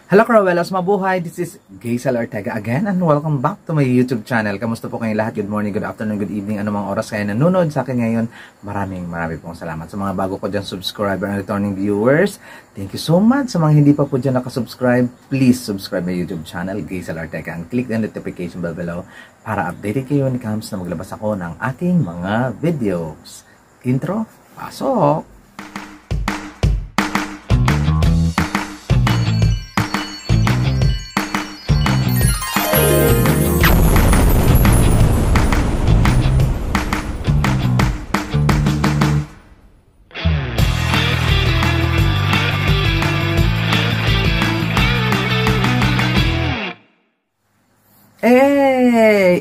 Hello Crawelos, mabuhay! This is Gaysel Ortega again and welcome back to my YouTube channel. Kamusta po kayong lahat? Good morning, good afternoon, good evening, anumang oras kayo nanonood sa akin ngayon. Marami pong salamat sa mga bago ko dyan subscriber and returning viewers. Thank you so much. Sa mga hindi pa po dyan nakasubscribe, please subscribe my YouTube channel, Gaysel Ortega, and click the notification bell below para updated kayo when it comes na maglabas ako ng ating mga videos. Intro, pasok!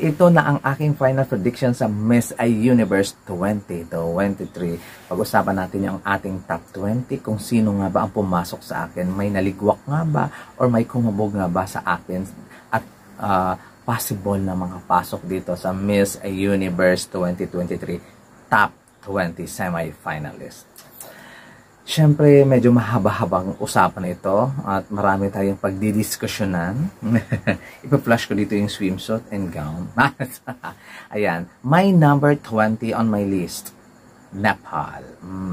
Ito na ang aking final prediction sa Miss Universe 2023. Pag-usapan natin yung ating top 20 kung sino nga ba ang pumasok sa akin. May naligwak nga ba or may kumabog nga ba sa akin at possible na mga pasok dito sa Miss Universe 2023 top 20 semi-finalists. Siyempre, medyo mahaba-habang usapan ito at marami tayong pagdidiskusyonan. Ipa-flash ko dito yung swimsuit and gown. Ayan, my number 20 on my list, Nepal.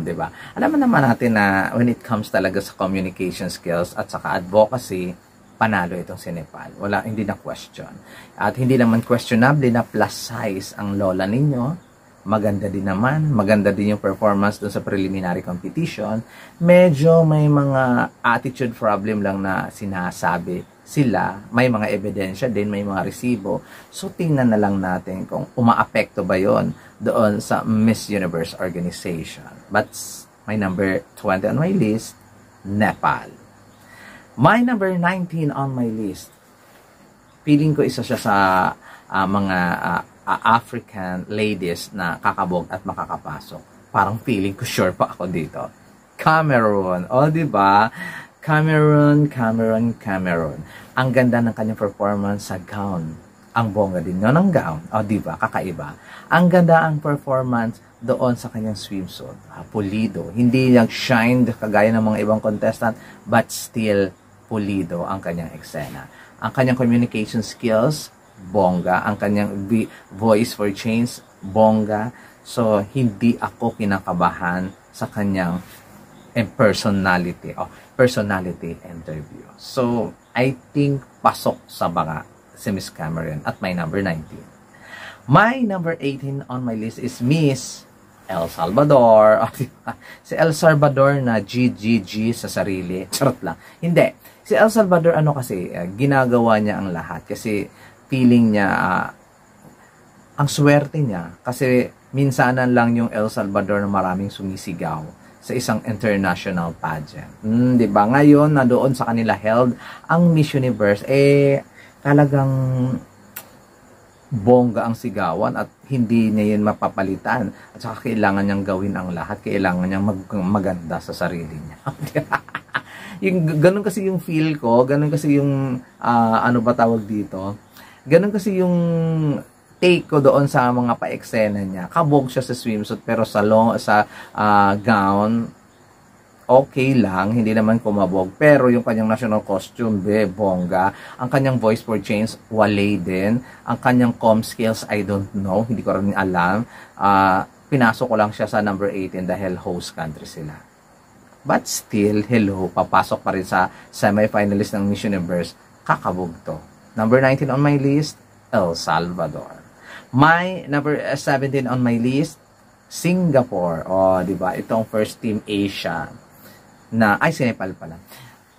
Diba? Alam naman natin na when it comes talaga sa communication skills at saka advocacy, panalo itong si Nepal. Wala, hindi na question. At hindi naman questionable na plus size ang lola ninyo. Maganda din naman, maganda din yung performance dun sa preliminary competition. Medyo may mga attitude problem lang na sinasabi sila. May mga ebidensya din, may mga resibo. So tingnan na lang natin kung umaapekto ba yon doon sa Miss Universe organization. But my number 20 on my list, Nepal. My number 19 on my list. Feeling ko isa siya sa mga African ladies na kakabog at makakapasok. Parang feeling ko sure pa ako dito. Cameron. O, diba? Cameron. Ang ganda ng kanyang performance sa gown. Ang bongga din yun ng gown. O, diba? Kakaiba. Ang ganda ang performance doon sa kanyang swimsuit. Pulido. Hindi lang shined kagaya ng mga ibang contestant, but still pulido ang kanyang eksena. Ang kanyang communication skills, bongga. Ang kanyang voice for change, bongga. So, hindi ako kinakabahan sa kanyang personality interview. So, I think pasok sa banga si Miss Cameron at my number 19. My number 18 on my list is Miss El Salvador. Si El Salvador na GGG sa sarili. Charot lang. Hindi. Si El Salvador, ginagawa niya ang lahat. Kasi feeling niya, ang swerte niya, kasi minsanan lang yung El Salvador na maraming sumisigaw sa isang international pageant. Diba? Ngayon, na doon sa kanila held ang Miss Universe, talagang bongga ang sigawan at hindi niya yun mapapalitan. At saka kailangan niyang gawin ang lahat. Kailangan niyang maganda sa sarili niya. Ganun kasi yung feel ko, ganun kasi yung, ganun kasi yung take ko doon sa mga pa-eksena niya. Kabog siya sa swimsuit pero sa gown, okay lang. Hindi naman kumabog. Pero yung kanyang national costume, bongga. Ang kanyang voice for change, wale din. Ang kanyang comm skills, I don't know. Hindi ko rin alam. Pinasok ko lang siya sa number 18 dahil host country sila. But still, hello, papasok pa rin sa semi-finalist ng Miss Universe. Kakabog to. Number 19 on my list, El Salvador. My number 17 on my list, Singapore. O, diba? Itong first team Asia si Nepal pala.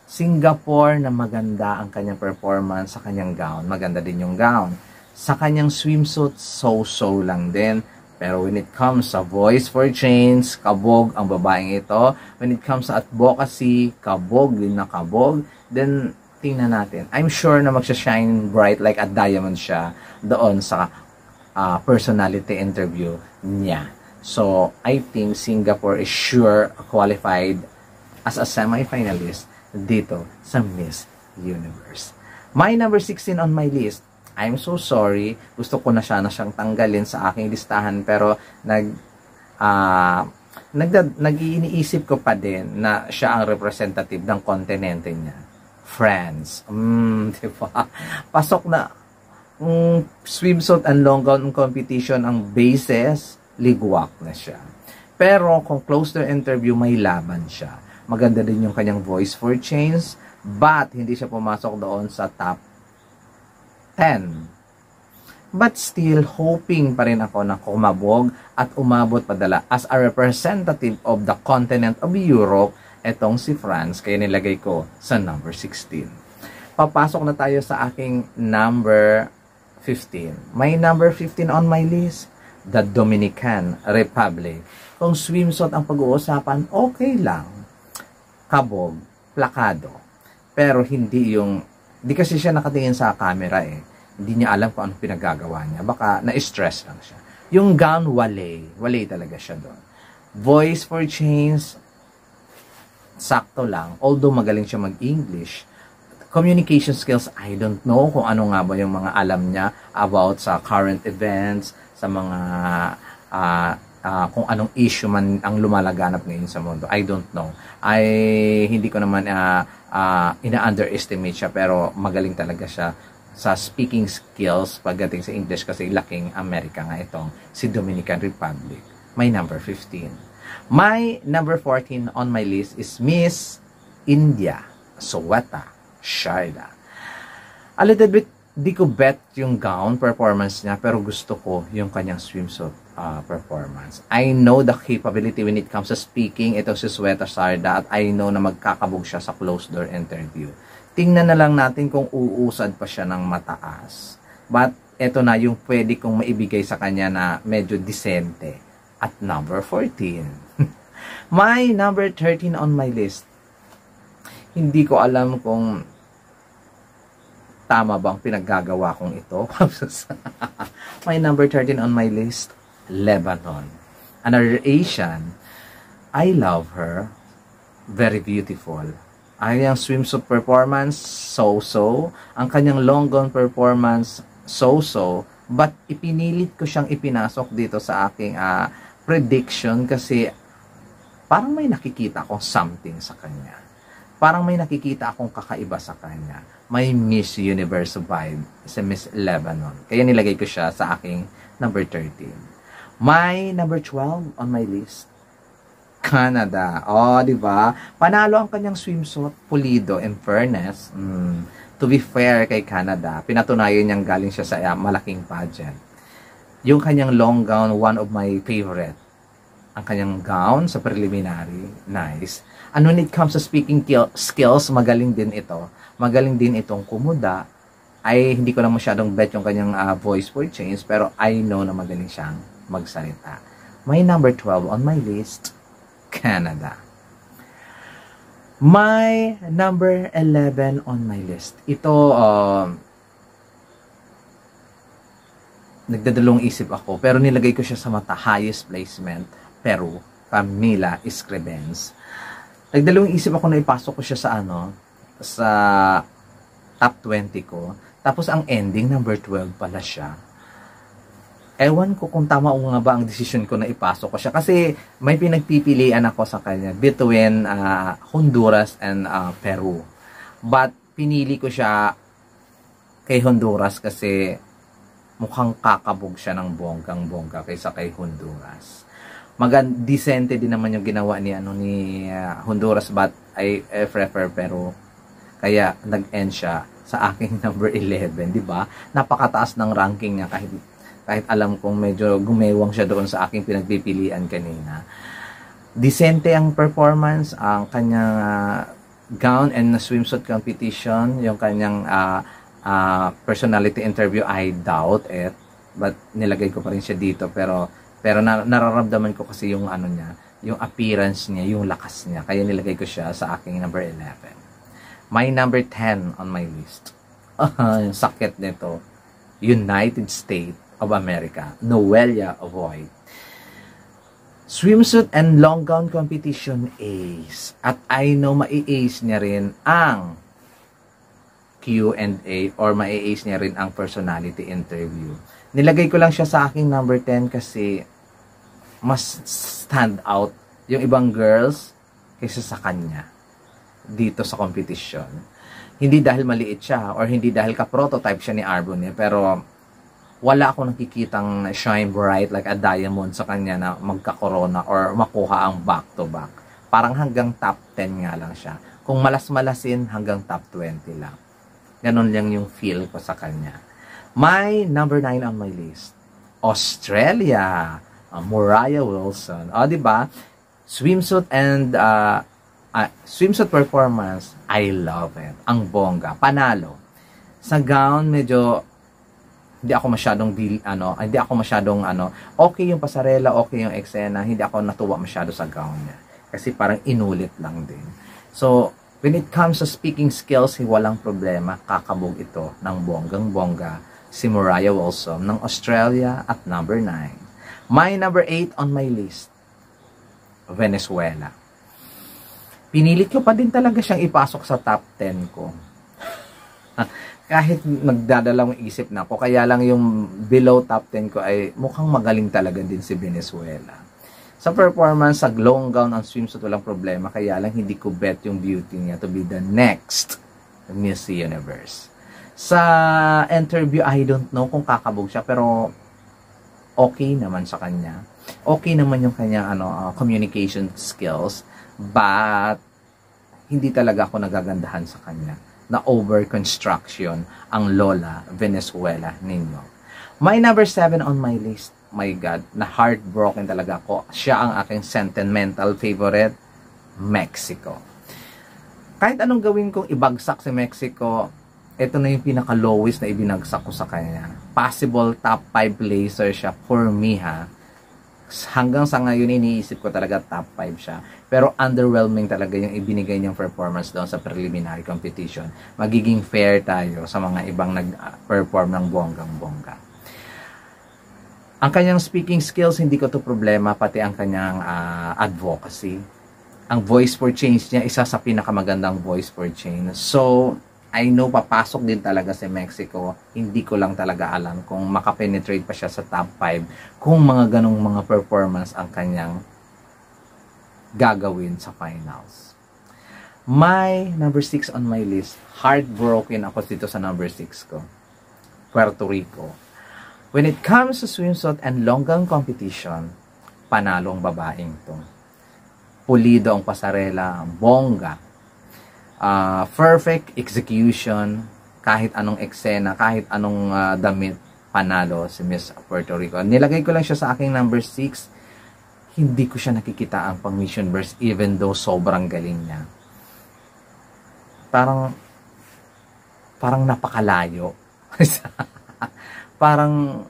Singapore na maganda ang kanyang performance sa kanyang gown. Maganda din yung gown. Sa kanyang swimsuit, so-so lang din. Pero when it comes sa voice for change, kabog ang babaeng ito. When it comes sa advocacy, kabog din na kabog. Then, tingnan natin. I'm sure na magsha-shine bright like a diamond siya doon sa personality interview niya. So, I think Singapore is sure qualified as a semi-finalist dito sa Miss Universe. My number 16 on my list, I'm so sorry. Gusto ko na siyang tanggalin sa aking listahan pero nag-iisip ko pa din na siya ang representative ng kontinente niya. friends. Diba? Pasok na swimsuit and long gown competition ang basis, ligwak na siya. Pero kung close to interview, may laban siya. Maganda din yung kanyang voice for change, but hindi siya pumasok doon sa top 10. But still, hoping pa rin ako na kumabog at umabot padala as a representative of the continent of Europe, etong si France, kaya nilagay ko sa number 16. Papasok na tayo sa aking number 15. May number 15 on my list, the Dominican Republic. Kung swimsuit ang pag-uusapan, okay lang. Kabog, plakado. Pero hindi kasi siya nakatingin sa camera eh. Hindi niya alam kung anong pinagagawa niya. Baka na-stress lang siya. Yung gown, wale talaga siya doon. Voice for change, sakto lang. Although magaling siya mag-English, communication skills, I don't know kung ano nga ba yung mga alam niya about sa current events, sa mga kung anong issue man ang lumalaganap ngayon sa mundo. I don't know. Hindi ko naman ina-underestimate siya, pero magaling talaga siya sa speaking skills pagdating sa English kasi laking Amerika nga itong si Dominican Republic. My number 15. My number 14 on my list is Miss India, Sweta Sharda. A little bit, di ko bet yung gown performance niya, pero gusto ko yung kanyang swimsuit performance. I know the capability when it comes to speaking. Ito si Sweta Sharda at I know na magkakabog siya sa closed door interview. Tingnan na lang natin kung uusad pa siya ng mataas. But ito na yung pwede kong maibigay sa kanya na medyo disente. At number 14. My number 13 on my list. Hindi ko alam kung tama bang pinaggagawa kong ito. My number 13 on my list, Lebanon. Another Asian. I love her. Very beautiful. Ang kanyang swimsuit performance, so-so. Ang kanyang long gown performance, so-so. But ipinilit ko siyang ipinasok dito sa aking prediction kasi parang may nakikita akong something sa kanya. Parang may nakikita akong kakaiba sa kanya. May Miss Universe vibe sa Miss Lebanon. Kaya nilagay ko siya sa aking number 13. My number 12 on my list, Canada. Di ba? Panalo ang kanyang swimsuit, pulido, in fairness. To be fair kay Canada, pinatunayan niyang galing siya sa malaking pageant. Yung kanyang long gown, one of my favorite. Ang kanyang gown sa preliminary, nice. And when it comes to speaking skills, magaling din ito. Magaling din itong kumuda. Hindi ko na masyadong bet yung kanyang voice for change, pero I know na magaling siyang magsalita. My number 12 on my list, Canada. My number 11 on my list. Ito, nagdadalawang isip ako, pero nilagay ko siya sa highest placement, Peru, Camila Escribens. Nagdalawang isip ako na ipasok ko siya sa top 20 ko. Tapos ang ending, number 12 pala siya. Ewan ko kung tama o nga ba ang decision ko na ipasok ko siya. Kasi may pinagpipilian ako sa kanya between Honduras and Peru. But pinili ko siya kay Honduras kasi mukhang kakabog siya ng bonggang-bongga kaysa kay Honduras. Decente din naman yung ginawa ni Honduras, but I prefer Peru. Kaya nag-end siya sa aking number 11, di ba? Napakataas ng ranking niya kahit alam kong medyo gumewang siya doon sa aking pinagpipilian kanina. Decente ang performance, ang kanyang gown and swimsuit competition, yung kanyang personality interview, I doubt it. But nilagay ko pa rin siya dito, pero nararamdaman ko kasi yung niya, yung appearance niya, yung lakas niya. Kaya nilagay ko siya sa aking number 11. My number 10 on my list. Yung sakit nito. United States of America. Noelia Avoid. Swimsuit and long gown competition, ace. At I know mai-ace niya rin ang Q&A or mai-ace niya rin ang personality interview. Nilagay ko lang siya sa aking number 10 kasi mas stand out yung ibang girls kaysa sa kanya dito sa competition. Hindi dahil maliit siya or hindi dahil ka-prototype siya ni Arbonne, pero wala akong nakikitang shine bright like a diamond sa kanya na magka-corona or makuha ang back-to-back. Parang hanggang top 10 nga lang siya. Kung malas-malasin, hanggang top 20 lang. Ganon lang yung feel ko sa kanya. My number 9 on my list, Australia, Moriah Wilson. O, diba? Swimsuit and swimsuit performance, I love it. Ang bongga, panalo. Sa gown, medyo hindi ako masyadong okay yung pasarela, okay yung eksena, hindi ako natuwa masyado sa gown niya. Kasi parang inulit lang din. So, when it comes to speaking skills, walang problema, kakabog ito ng bonggang-bongga si Moriah Wilson ng Australia at number 9. My number 8 on my list, Venezuela. Pinilit ko pa din talaga siyang ipasok sa top 10 ko. Kahit nagdadalawang isip na ako, kaya lang yung below top 10 ko ay mukhang magaling talaga din si Venezuela. Sa performance, sa long gown ang swimsuit, walang problema, kaya lang hindi ko bet yung beauty niya to be the next Miss Universe. Sa interview, I don't know kung kakabog siya, pero okay naman sa kanya. Okay naman yung kanya communication skills, but hindi talaga ako nagagandahan sa kanya na over construction ang Lola Venezuela ninyo. My number 7 on my list, my God, na heartbroken talaga ako. Siya ang aking sentimental favorite, Mexico. Kahit anong gawin kong ibagsak si Mexico, ito na yung pinaka-lowest na ibinagsak ko sa kanya. Possible top 5 placer siya for me, ha. Hanggang sa ngayon, iniisip ko talaga top 5 siya. Pero underwhelming talaga yung ibinigay niyang performance doon sa preliminary competition. Magiging fair tayo sa mga ibang nag-perform ng bonggang-bongga. Ang kanyang speaking skills, hindi ko to problema, pati ang kanyang advocacy. Ang voice for change niya, isa sa pinakamagandang voice for change. So, I know papasok din talaga si Mexico. Hindi ko lang talaga alam kung makapenetrate pa siya sa top 5 kung mga ganong mga performance ang kanyang gagawin sa finals. My number 6 on my list, heartbroken ako dito sa number 6 ko, Puerto Rico. When it comes to swimsuit and long gown competition, panalo ang babaeng to. Pulido ang pasarela, ang bongga. Perfect execution, kahit anong eksena, kahit anong damit, panalo si Miss Puerto Rico. Nilagay ko lang siya sa aking number 6. Hindi ko siya nakikita ang pang Miss Universe even though sobrang galing niya. Parang napakalayo. parang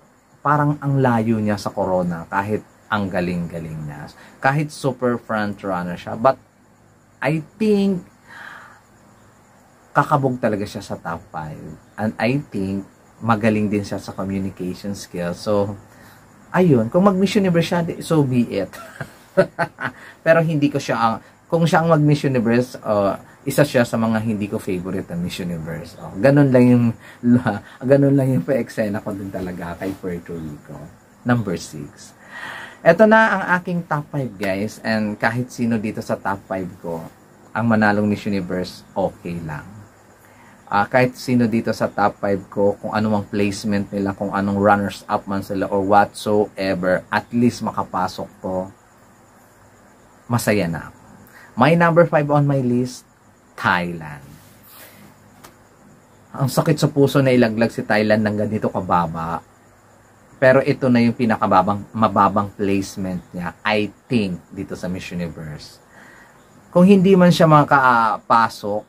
ang layo niya sa corona kahit ang galing-galing niya. Kahit super front runner siya. But I think kakabog talaga siya sa top 5. And I think magaling din siya sa communication skills. So, ayun. Kung mag-Miss Universe siya, so be it. Pero hindi ko siya, kung siya ang mag-Miss Universe, isa siya sa mga hindi ko favorite na Miss Universe. Ganun lang yung pa-eksena ko din talaga kay Puerto Rico. Number 6. Ito na ang aking top 5, guys. And kahit sino dito sa top 5 ko, ang manalong Miss Universe, okay lang. Kahit sino dito sa top 5 ko, kung anumang placement nila, kung anong runners-up man sila or whatsoever, at least makapasok ko, masaya na ako. My number 5 on my list, Thailand. Ang sakit sa puso na ilaglag si Thailand ng ganito kababa. Pero ito na yung mababang placement niya, I think, dito sa Miss Universe. Kung hindi man siya makapasok,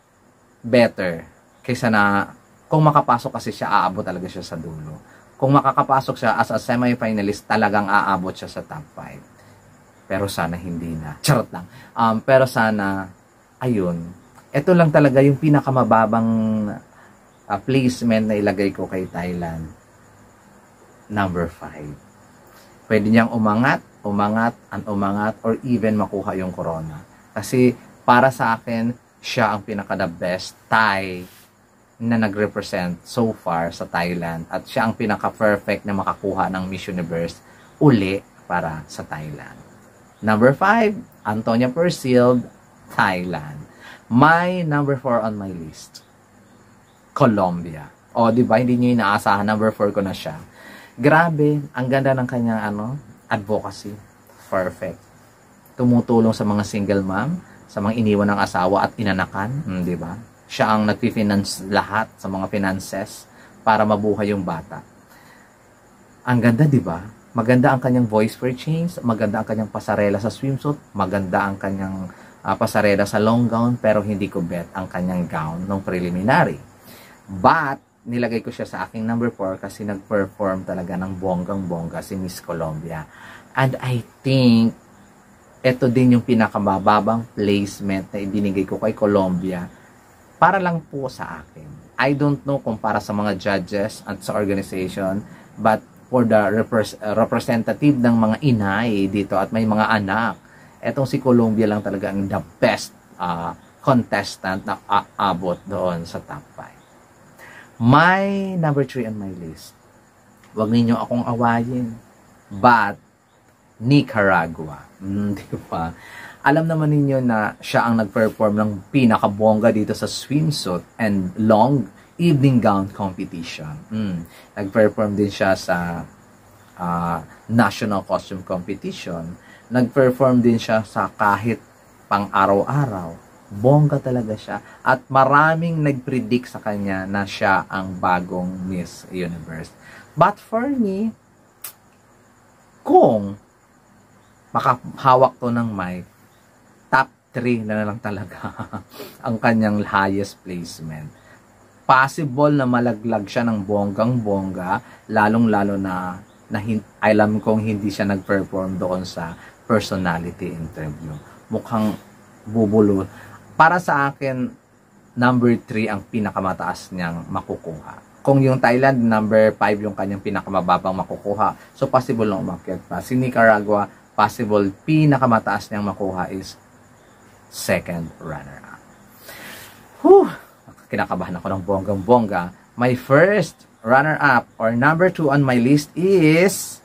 better. Kaysa na, kung makapasok kasi siya, aabot talaga siya sa dulo. Kung makakapasok siya as a semi-finalist, talagang aabot siya sa top 5. Pero sana hindi na. Charot lang. Pero sana, ayun. Ito lang talaga yung pinakamababang placement na ilagay ko kay Thailand. Number 5. Pwede niyang umangat, or even makuha yung corona. Kasi para sa akin, siya ang pinaka-the best Thai na nag-represent so far sa Thailand. At siya ang pinaka-perfect na makakuha ng Miss Universe uli para sa Thailand. Number 5, Antonia Persilde, Thailand. My number 4 on my list, Colombia. O, di ba? Hindi nyo inaasahan. Number 4 ko na siya. Grabe, ang ganda ng kanyang advocacy. Perfect. Tumutulong sa mga single mom, sa mga iniwan ng asawa at inanakan. Di ba? Siya ang nagfi-finance lahat sa mga finances para mabuhay yung bata. Ang ganda, di ba? Maganda ang kanyang voice for change, maganda ang kanyang pasarela sa swimsuit, maganda ang kanyang pasarela sa long gown, pero hindi ko bet ang kanyang gown ng preliminary. But, nilagay ko siya sa aking number 4 kasi nag-perform talaga ng bonggang-bongga si Miss Colombia. And I think, ito din yung pinakamababang placement na ibinigay ko kay Colombia para lang po sa akin. I don't know kung para sa mga judges at sa organization, but for the representative ng mga inay dito at may mga anak, etong si Colombia lang talaga ang the best contestant na aabot doon sa top 5. My number 3 on my list. Huwag ninyo akong awayin. But, Nicaragua. Di ba? Alam naman ninyo na siya ang nag-perform ng pinakabongga dito sa swimsuit and long evening gown competition. Nag-perform din siya sa national costume competition. Nag-perform din siya sa kahit pang araw-araw. Bongga talaga siya. At maraming nag-predict sa kanya na siya ang bagong Miss Universe. But for me, kung makahawak to ng mic, top 3 na lang talaga ang kanyang highest placement. Possible na malaglag siya ng bonggang-bongga, lalong-lalo na alam kong hindi siya nag-perform doon sa personality interview. Mukhang bubulo. Para sa akin, number 3 ang pinakamataas niyang makukuha. Kung yung Thailand, number 5 yung kanyang pinakamababang makukuha. So, possible na umakyat pa. Si Nicaragua, possible pinakamataas niyang makuha is second runner-up. Kinakabahan ako ng bonggang-bongga. My first runner-up or number 2 on my list is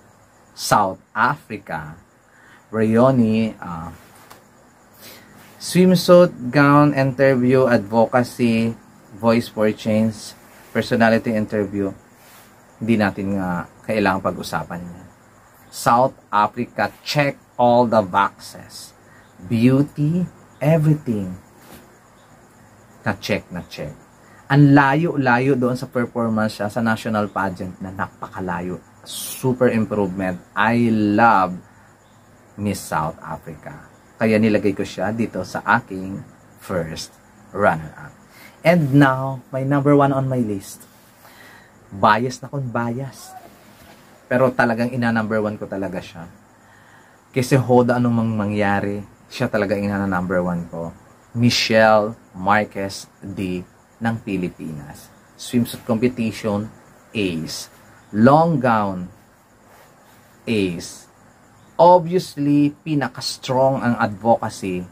South Africa. Briony, swimsuit, gown, interview, advocacy, voice for change, personality interview. Hindi natin kailangang pag-usapan niya. South Africa, check all the boxes. Beauty, everything. Na-check. Ang layo-layo doon sa performance siya sa national pageant na napakalayo. Super improvement. I love Miss South Africa. Kaya nilagay ko siya dito sa aking first runner-up. And now, my number 1 on my list. Bias na kung bias. Pero talagang ina-number 1 ko talaga siya. Kasi hoda anong mangyari, siya talaga ina-number 1 ko. Michelle Marquez D. ng Pilipinas. Swimsuit competition, ace. Long gown, ace. Obviously, pinaka-strong ang advocacy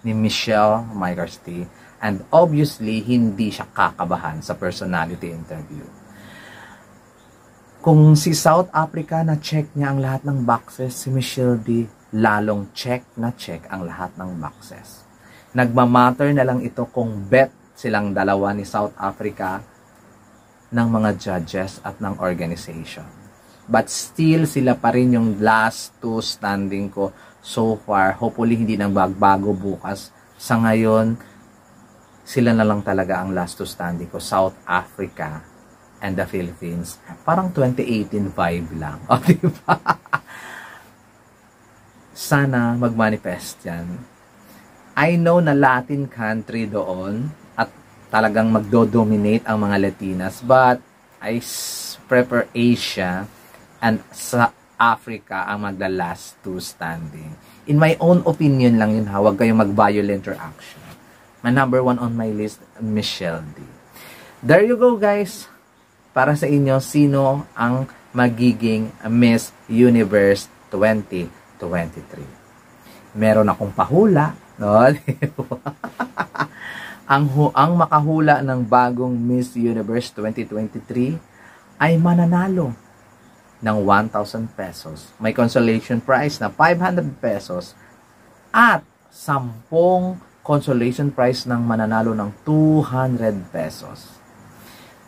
ni Michelle Marquez D. And obviously, hindi siya kakabahan sa personality interview. Kung si South Africa na check niya ang lahat ng boxes, si Michelle D. lalong check ang lahat ng boxes. Nagmamatter na lang ito kung bet silang dalawa ni South Africa ng mga judges at ng organization. But still, sila pa rin yung last 2 standing ko so far. Hopefully, hindi nang magbago bukas. Sa ngayon, sila na lang talaga ang last 2 standing ko. South Africa and the Philippines. Parang 2018 vibe lang. O, diba? Sana mag-manifest yan. I know na Latin country doon at talagang magdo-dominate ang mga Latinas, but I prefer Asia and sa Africa ang magla-last 2 standing. In my own opinion lang yun ha, huwag kayong mag-violent reaction. My number 1 on my list, Michelle D. There you go guys. Para sa inyo, sino ang magiging Miss Universe 2023? Meron akong pahula. No? ang makahula ng bagong Miss Universe 2023 ay mananalo ng 1,000 pesos. May consolation prize na 500 pesos at 10 consolation prize ng mananalo ng 200 pesos.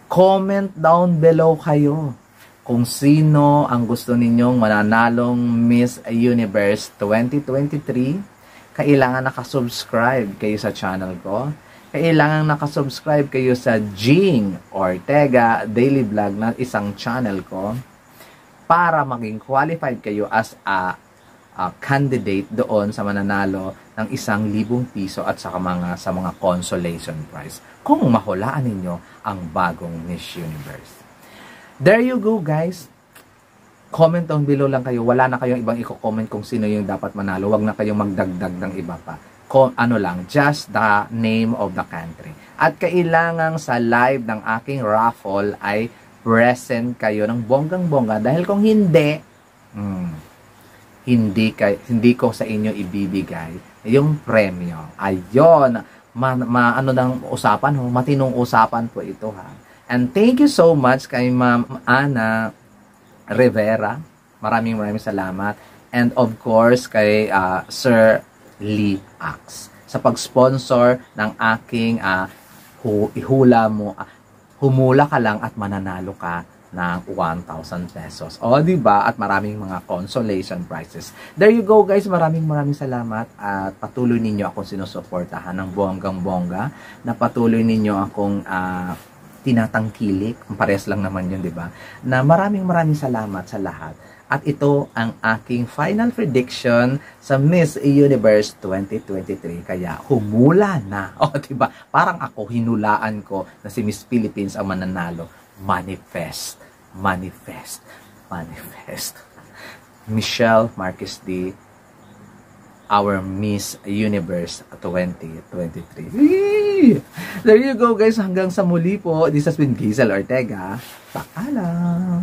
Comment down below kayo kung sino ang gusto ninyong mananalong Miss Universe 2023. Kailangan nakasubscribe kayo sa channel ko. Kailangan nakasubscribe kayo sa Jing Ortega Daily Vlog na isang channel ko para maging qualified kayo as a candidate doon sa mananalo ng 1,000 piso at sa mga consolation prize kung mahulaan ninyo ang bagong Miss Universe. There you go, guys. Comment down below lang kayo. Wala na kayong ibang i-comment kung sino yung dapat manalo. Wag na kayong magdagdag ng iba pa. Just the name of the country. At kailangan sa live ng aking raffle ay present kayo ng bonggang-bongga dahil kung hindi, hindi ko sa inyo ibibigay yung premyo. Ayun, ano nang usapan, matinong usapan po ito, ha. And thank you so much kay Ma'am Ana Rivera. Maraming salamat. And of course kay Sir Lee Ax sa pag-sponsor ng aking humula ka lang at mananalo ka ng 1,000 pesos. O, diba? At maraming mga consolation prizes. There you go, guys. Maraming salamat. At patuloy ninyo akong sinusuportahan ng bonggang-bongga. Na patuloy ninyo akong tinatangkilik. Parehas lang naman yun, diba? Na maraming salamat sa lahat. At ito ang aking final prediction sa Miss Universe 2023. Kaya humula na. O, diba? Parang ako, hinulaan ko na si Miss Philippines ang mananalo. Manifest. Michelle Marquez D, our Miss Universe 2023. There you go, guys. Hanggang sa muli po. This has been Gizel Ortega. Paalam.